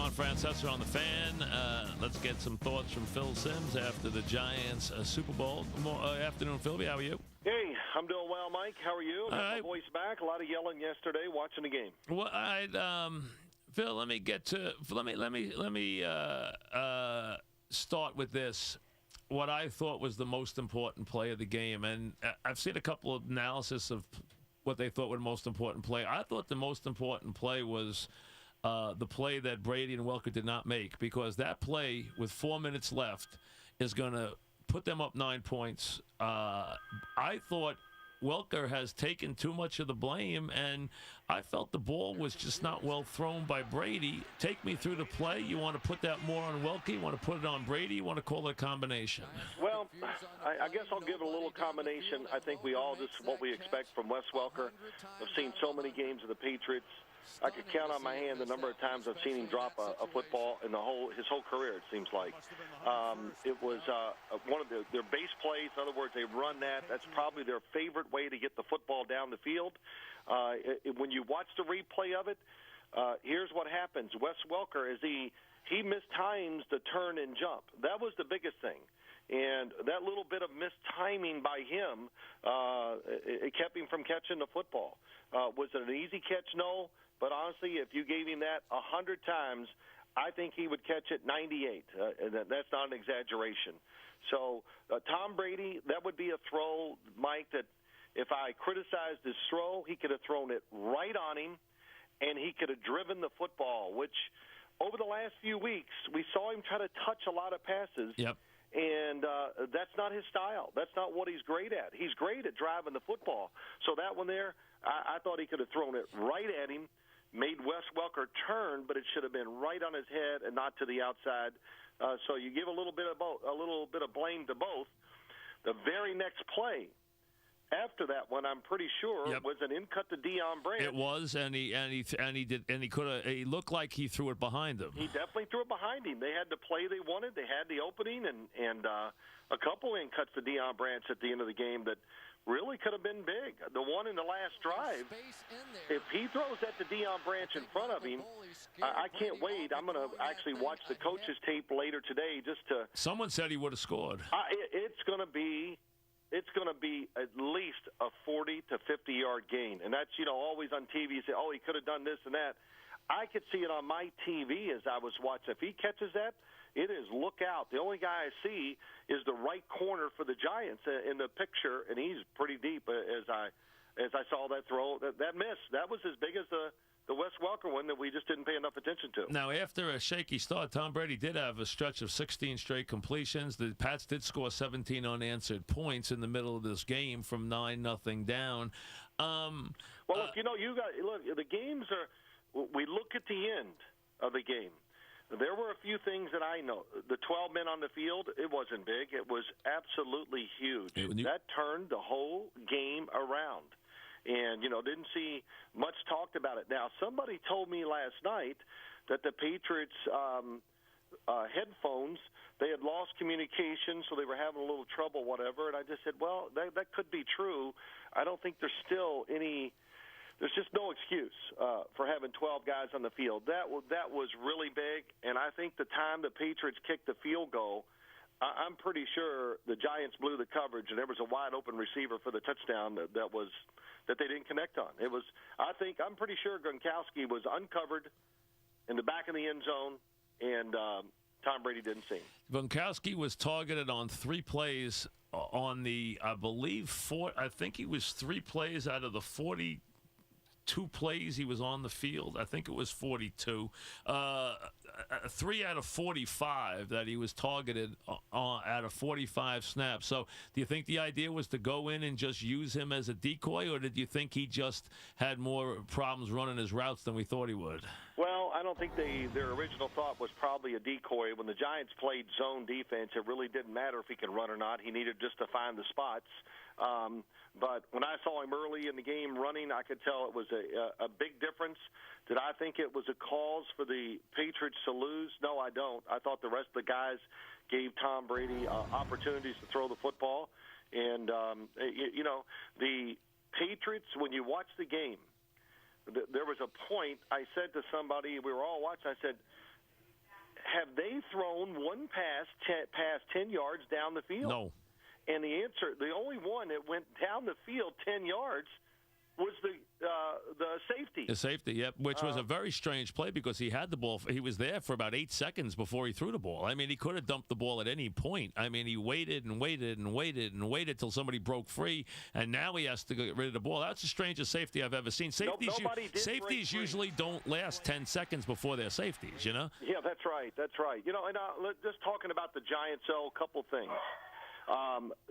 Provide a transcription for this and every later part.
on Francesa on the Fan. Let's get some thoughts from Phil Simms after the Giants Super Bowl. Afternoon, Philby. How are you? Hey, I'm doing well, Mike. How are you? Got my voice back. A lot of yelling yesterday watching the game. Well, Phil, let me get to let me start with this. What I thought was the most important play of the game, and I've seen a couple of analysis of what they thought was the most important play. I thought the most important play was the play that Brady and Welker did not make, because that play with 4 minutes left is going to put them up 9 points. I thought Welker has taken too much of the blame, and I felt the ball was just not well thrown by Brady. Take me through the play. You want to put that more on Welker? You want to put it on Brady? You want to call it a combination? Well, I guess I'll give it a little combination. I think we all just what we expect from Wes Welker. I've seen so many games of the Patriots. I could count on my hand the number of times I've seen him drop a football in his whole career, it seems like. It was one of their base plays. In other words, they run that. That's probably their favorite way to get the football down the field. When you watch the replay of it, here's what happens. Wes Welker, he mistimes the turn and jump. That was the biggest thing. And that little bit of mistiming by him, it kept him from catching the football. Was it an easy catch? No. But honestly, if you gave him that 100 times, I think he would catch it 98. And that's not an exaggeration. So Tom Brady, that would be a throw, Mike, that if I criticized his throw, he could have thrown it right on him, and he could have driven the football, which over the last few weeks, we saw him try to touch a lot of passes. Yep. And that's not his style. That's not what he's great at. He's great at driving the football. So that one there, I thought he could have thrown it right at him, made Wes Welker turn, but it should have been right on his head and not to the outside. So you give a little bit of blame to both. The very next play after that one, I'm pretty sure, was an in cut to Deion Branch. It was, and he looked like he threw it behind him. He definitely threw it behind him. They had the play they wanted. They had the opening, and a couple in cuts to Deion Branch at the end of the game that really could have been big. The one in the last drive, if he throws that to Deion Branch in front of him, I can't wait. I'm going to actually watch the coach's tape later today just to. Someone said he would have scored. It's going to be at least a 40 to 50-yard gain. And that's, always on TV, you say, oh, he could have done this and that. I could see it on my TV as I was watching. If he catches that, it is look out. The only guy I see is the right corner for the Giants in the picture, and he's pretty deep as I saw that throw. That miss, that was as big as the Wes Welker one that we just didn't pay enough attention to. Now, after a shaky start, Tom Brady did have a stretch of 16 straight completions. The Pats did score 17 unanswered points in the middle of this game from 9-0 down. Well, look, the games are. We look at the end of the game. There were a few things that I know. The 12 men on the field, it wasn't big. It was absolutely huge. That turned the whole game around. And, didn't see much talked about it. Now, somebody told me last night that the Patriots headphones, they had lost communication, so they were having a little trouble, whatever. And I just said, well, that could be true. I don't think there's still any – there's just no excuse for having 12 guys on the field. That was really big, and I think the time the Patriots kicked the field goal, I'm pretty sure the Giants blew the coverage, and there was a wide-open receiver for the touchdown that they didn't connect on. I'm pretty sure Gronkowski was uncovered in the back of the end zone, and Tom Brady didn't see him. Gronkowski was targeted on 3 plays on the, I think he was 3 plays out of the 42 plays he was on the field. I think it was 42. 3 out of 45 that he was targeted out of 45 snaps. So do you think the idea was to go in and just use him as a decoy, or did you think he just had more problems running his routes than we thought he would? Well, I don't think their original thought was probably a decoy. When the Giants played zone defense, it really didn't matter if he could run or not. He needed just to find the spots. But when I saw him early in the game running, I could tell it was a big difference. Did I think it was a cause for the Patriots to lose? No, I don't. I thought the rest of the guys gave Tom Brady opportunities to throw the football. And, the Patriots, when you watch the game, there was a point I said to somebody, we were all watching, I said, have they thrown one pass past 10 yards down the field? No. And the answer, the only one that went down the field 10 yards was the safety. The safety, yep, which was a very strange play because he had the ball. He was there for about 8 seconds before he threw the ball. I mean, he could have dumped the ball at any point. I mean, he waited and waited and waited and waited till somebody broke free, and now he has to get rid of the ball. That's the strangest safety I've ever seen. Safeties usually don't last 10 seconds before they're safeties, you know? Yeah, that's right. That's right. You know, and just talking about the Giants, a couple things.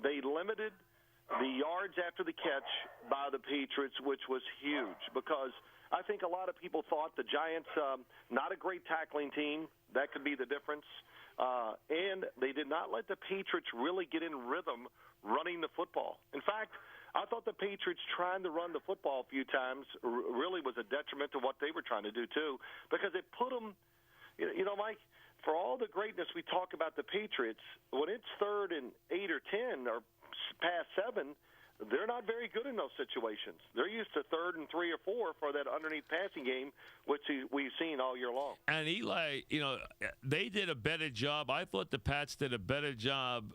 They limited the yards after the catch by the Patriots, which was huge because I think a lot of people thought the Giants, not a great tackling team. That could be the difference. And they did not let the Patriots really get in rhythm running the football. In fact, I thought the Patriots trying to run the football a few times really was a detriment to what they were trying to do, too, because it put them, you know, Mike, for all the greatness we talk about the Patriots, when it's 3rd and 8 or 10 or past 7, they're not very good in those situations. They're used to 3rd and 3 or 4 for that underneath passing game, which we've seen all year long. And Eli, you know, they did a better job. I thought the Pats did a better job,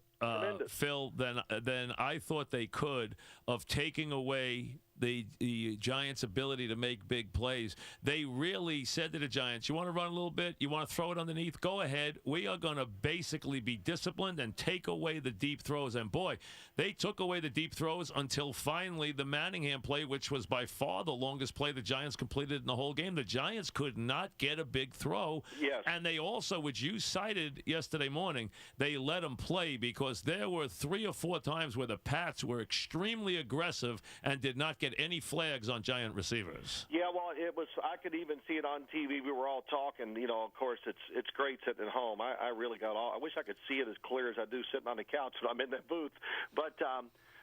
Phil, than I thought they could of taking away the Giants' ability to make big plays. They really said to the Giants, you want to run a little bit? You want to throw it underneath? Go ahead. We are going to basically be disciplined and take away the deep throws. And, boy, they took away the deep throws until finally the Manningham play, which was by far the longest play the Giants completed in the whole game. The Giants could not get a big throw. Yes. And they also, which you cited yesterday morning, they let them play because there were 3 or 4 times where the Pats were extremely aggressive and did not get any flags on Giant receivers. Yeah, well, it was. I could even see it on TV. We were all talking. You know, of course, it's great sitting at home. I really got all. I wish I could see it as clear as I do sitting on the couch when I'm in that booth. But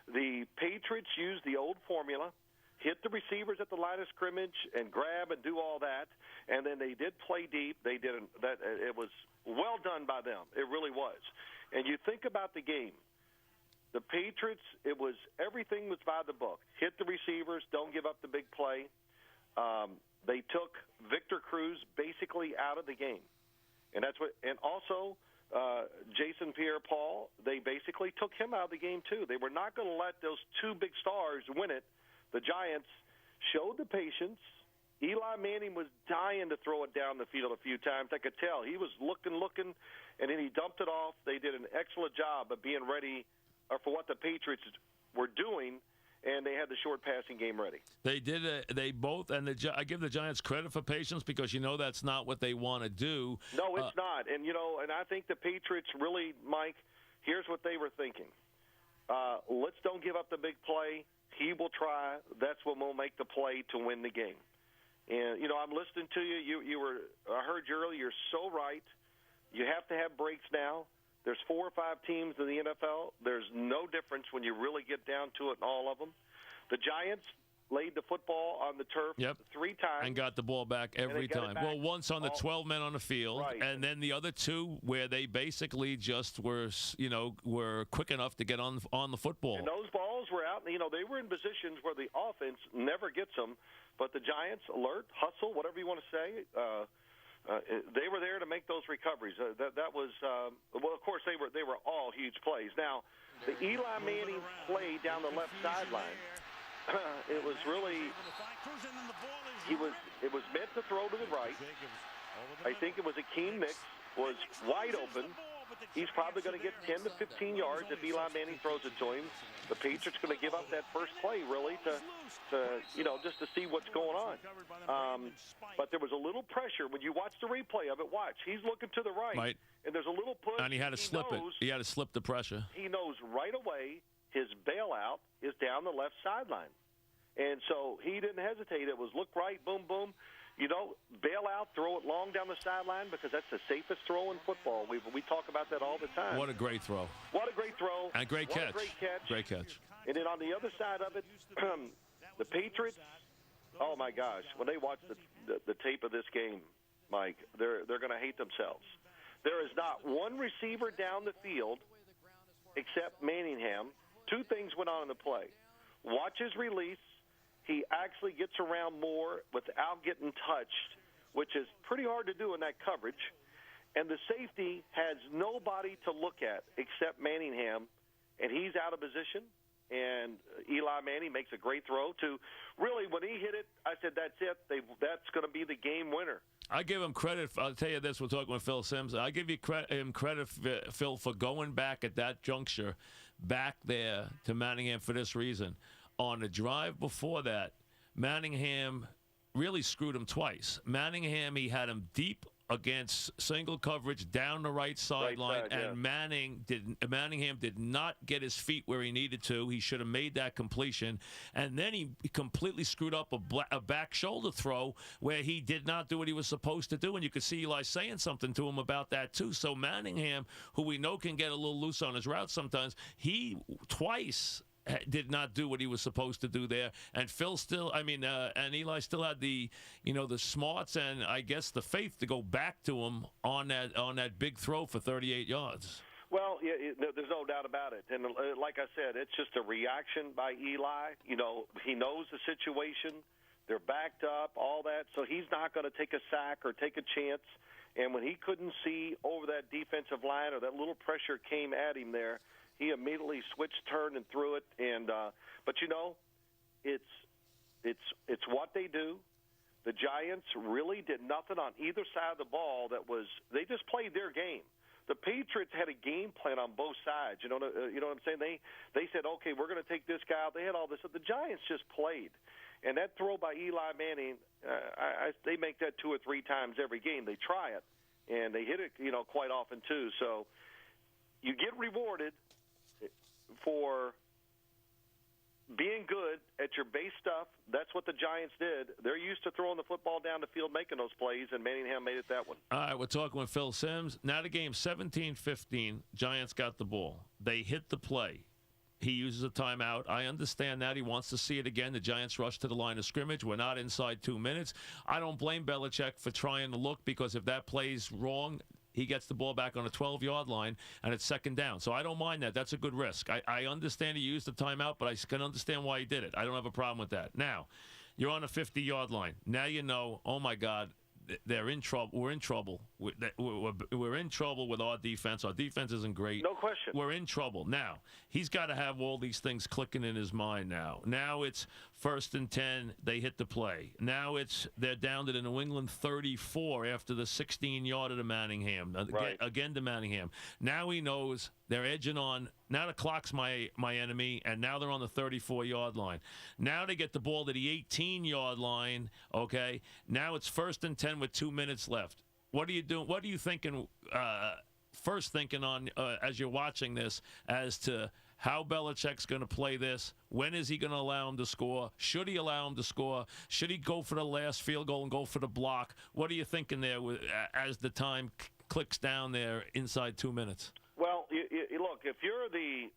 the Patriots used the old formula, hit the receivers at the line of scrimmage and grab and do all that, and then they did play deep. They did that. It was well done by them. It really was. And you think about the game. The Patriots, everything was by the book. Hit the receivers, don't give up the big play. They took Victor Cruz basically out of the game, and also Jason Pierre-Paul, they basically took him out of the game too. They were not going to let those 2 big stars win it. The Giants showed the patience. Eli Manning was dying to throw it down the field a few times. I could tell he was looking, and then he dumped it off. They did an excellent job of being ready for what the Patriots were doing, and they had the short passing game ready. They did. They both, and I give the Giants credit for patience because that's not what they want to do. No, it's not. And and I think the Patriots really, Mike. Here's what they were thinking: let's don't give up the big play. He will try. That's when we'll make the play to win the game. And I'm listening to you. I heard you earlier. You're so right. You have to have breaks now. There's 4 or 5 teams in the NFL. There's no difference when you really get down to it in all of them. The Giants laid the football on the turf 3 times. And got the ball back every time. Well, once on the 12 men on the field, right. And then the other 2 where they basically just were quick enough to get on the football. And those balls were out. They were in positions where the offense never gets them. But the Giants, alert, hustle, whatever you want to say, they were there to make those recoveries. That was well, of course, they were all huge plays. Now, the Eli Manning play down the left sideline, it was really it was meant to throw to the right. I think it was a keen mix, was wide open. He's probably going to get 10 to 15 yards if Eli Manning throws it to him. The Patriots going to give up that first play, really, to just to see what's going on. But there was a little pressure. When you watch the replay of it, watch. He's looking to the right. And there's a little push. And he had to slip it. He had to slip the pressure. He knows right away his bailout is down the left sideline. And so he didn't hesitate. It was look right, boom, boom. Bail out, throw it long down the sideline because that's the safest throw in football. We talk about that all the time. What a great throw. What a great throw. And great catch. Great catch. And then on the other side of it, the Patriots, oh, my gosh, when they watch the tape of this game, Mike, they're going to hate themselves. There is not one receiver down the field except Manningham. 2 things went on in the play. Watch his release. He actually gets around more without getting touched, which is pretty hard to do in that coverage. and the safety has nobody to look at except Manningham, and he's out of position. And Eli Manning makes a great throw to really, when he hit it, I said, that's it. That's going to be the game winner. I give him credit. I'll tell you this. We're talking with Phil Simms. I give him credit, Phil, for going back at that juncture, back there to Manningham for this reason. On the drive before that, Manningham really screwed him twice. Manningham, he had him deep against single coverage down the right sideline, and Manningham did not get his feet where he needed to. He should have made that completion, and then he completely screwed up a back shoulder throw where he did not do what he was supposed to do, and you could see Eli saying something to him about that too. So Manningham, who we know can get a little loose on his route sometimes, he twice did not do what he was supposed to do there, and and Eli still had the smarts and I guess the faith to go back to him on that big throw for 38 yards. Well, yeah, there's no doubt about it, and like I said, it's just a reaction by Eli. He knows the situation. They're backed up, all that, so he's not going to take a sack or take a chance. And when he couldn't see over that defensive line, or that little pressure came at him there, he immediately switched, turned, and threw it. And but it's what they do. The Giants really did nothing on either side of the ball. They just played their game. The Patriots had a game plan on both sides. You know what I'm saying? They said, okay, we're going to take this guy out. They had all this. The Giants just played. And that throw by Eli Manning, they make that 2 or 3 times every game. They try it, and they hit it, quite often too. So you get rewarded for being good at your base stuff. That's what the Giants did. They're used to throwing the football down the field, making those plays, and Manningham made it that one. All right, we're talking with Phil Simms. Now the game 17-15, Giants got the ball. They hit the play. He uses a timeout. I understand that. He wants to see it again. The Giants rush to the line of scrimmage. We're not inside 2 minutes. I don't blame Belichick for trying to look, because if that play's wrong, he gets the ball back on a 12-yard line, and it's second down. So I don't mind that. That's a good risk. I understand he used the timeout, but I can understand why he did it. I don't have a problem with that. Now, you're on a 50-yard line. Now you know, oh, my God, they're in trouble. We're in trouble. We're in trouble with our defense. Our defense isn't great. No question. We're in trouble. Now, he's got to have all these things clicking in his mind now. Now it's 1st and 10. They hit the play. Now they're down to the New England 34 after the 16-yarder to Manningham. Again to Manningham. Now he knows they're edging on. Now the clock's my enemy, and now they're on the 34-yard line. Now they get the ball to the 18-yard line, okay? Now it's 1st and 10 with 2 minutes left. What are you doing? What are you thinking, first thinking on as you're watching this, as to how Belichick's going to play this? When is he going to allow him to score? Should he allow him to score? Should he go for the last field goal and go for the block? What are you thinking there as the time clicks down there inside 2 minutes? Well, look, if you're the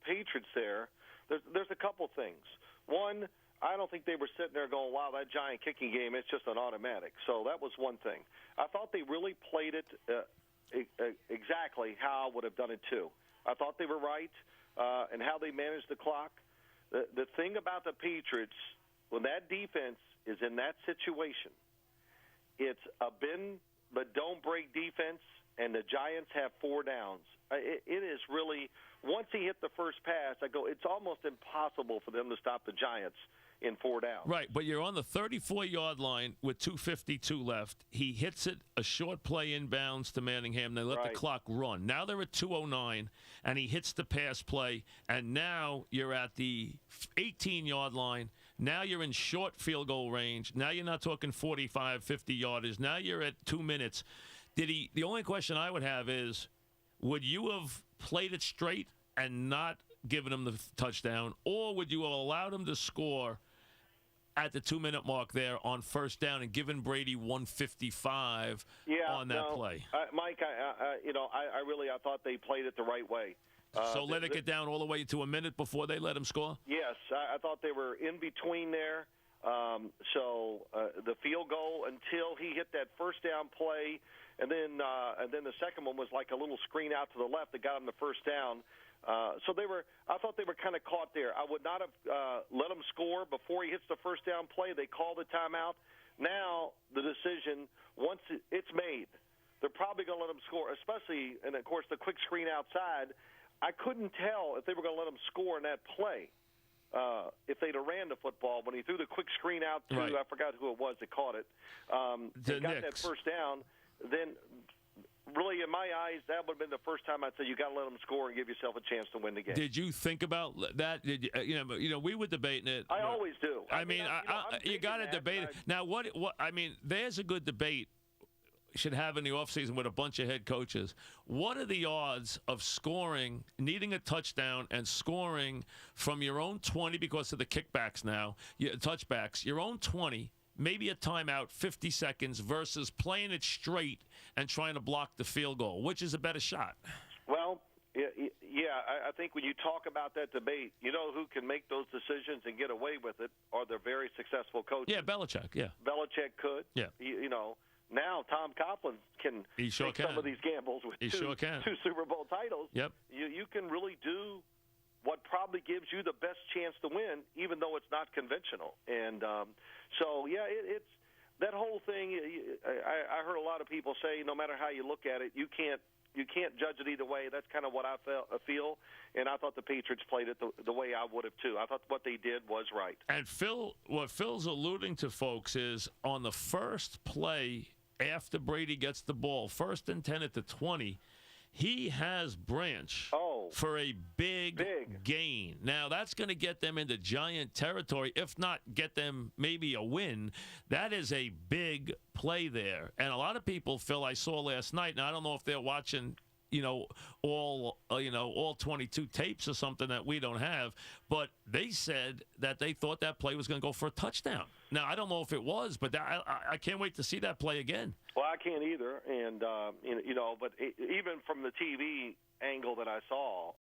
Patriots there's a couple things. One, I don't think they were sitting there going, wow, that Giant kicking game, it's just an automatic. So that was one thing. I thought they really played it exactly how I would have done it too. I thought they were right in how they managed the clock. The thing about the Patriots, when that defense is in that situation, it's a bend but don't break defense, and the Giants have 4 downs. It is really, once he hit the first pass, I go, it's almost impossible for them to stop the Giants in 4 downs. Right, but you're on the 34-yard line with 2:52 left. He hits it, a short play inbounds to Manningham. They let the clock run. Now they're at 2:09, and he hits the pass play, and now you're at the 18-yard line. Now you're in short field goal range. Now you're not talking 45, 50 yarders. Now you're at 2 minutes. The only question I would have is, would you have played it straight and not given him the touchdown, or would you have allowed him to score at the 2-minute mark there on first down and given Brady 155 on that play? Mike, I thought they played it the right way. So let it get down all the way to a minute before they let him score? Yes, I thought they were in between there. So the field goal until he hit that first down play, and then the second one was like a little screen out to the left that got him the first down. So I thought they were kind of caught there. I would not have let him score before he hits the first down play. They called the timeout. Now the decision, once it's made, they're probably going to let them score, especially, and, of course, the quick screen outside. I couldn't tell if they were going to let them score in that play. If they'd have ran the football, when he threw the quick screen out to, I forgot who it was that caught it, and got that first down, then really, in my eyes, that would have been the first time I'd say you got to let them score and give yourself a chance to win the game. Did you think about that? Did you, we were debating it. I always do. I mean, you got to debate it. Now, what? I mean, there's a good debate should have in the offseason with a bunch of head coaches. What are the odds of scoring, needing a touchdown, and scoring from your own 20 because of the kickbacks now, touchbacks, your own 20, maybe a timeout, 50 seconds, versus playing it straight and trying to block the field goal? Which is a better shot? Well, yeah, I think when you talk about that debate, you know who can make those decisions and get away with it are the very successful coaches. Yeah, Belichick, yeah. Belichick could. Yeah. Now Tom Coughlin can take some of these gambles with two Super Bowl titles. Yep. You can really do what probably gives you the best chance to win, even though it's not conventional. And it's that whole thing. I heard a lot of people say, no matter how you look at it, you can't judge it either way. That's kind of what I feel, and I thought the Patriots played it the way I would have too. I thought what they did was right. And what Phil's alluding to, folks, is on the first play after Brady gets the ball, 1st and 10 at the 20, he has Branch for a big gain. Now, that's going to get them into Giant territory, if not get them maybe a win. That is a big play there. And a lot of people, Phil, I saw last night, and I don't know if they're watching all 22 tapes or something that we don't have, but they said that they thought that play was going to go for a touchdown. Now, I don't know if it was, but I can't wait to see that play again. Well, I can't either, and but even from the TV angle that I saw,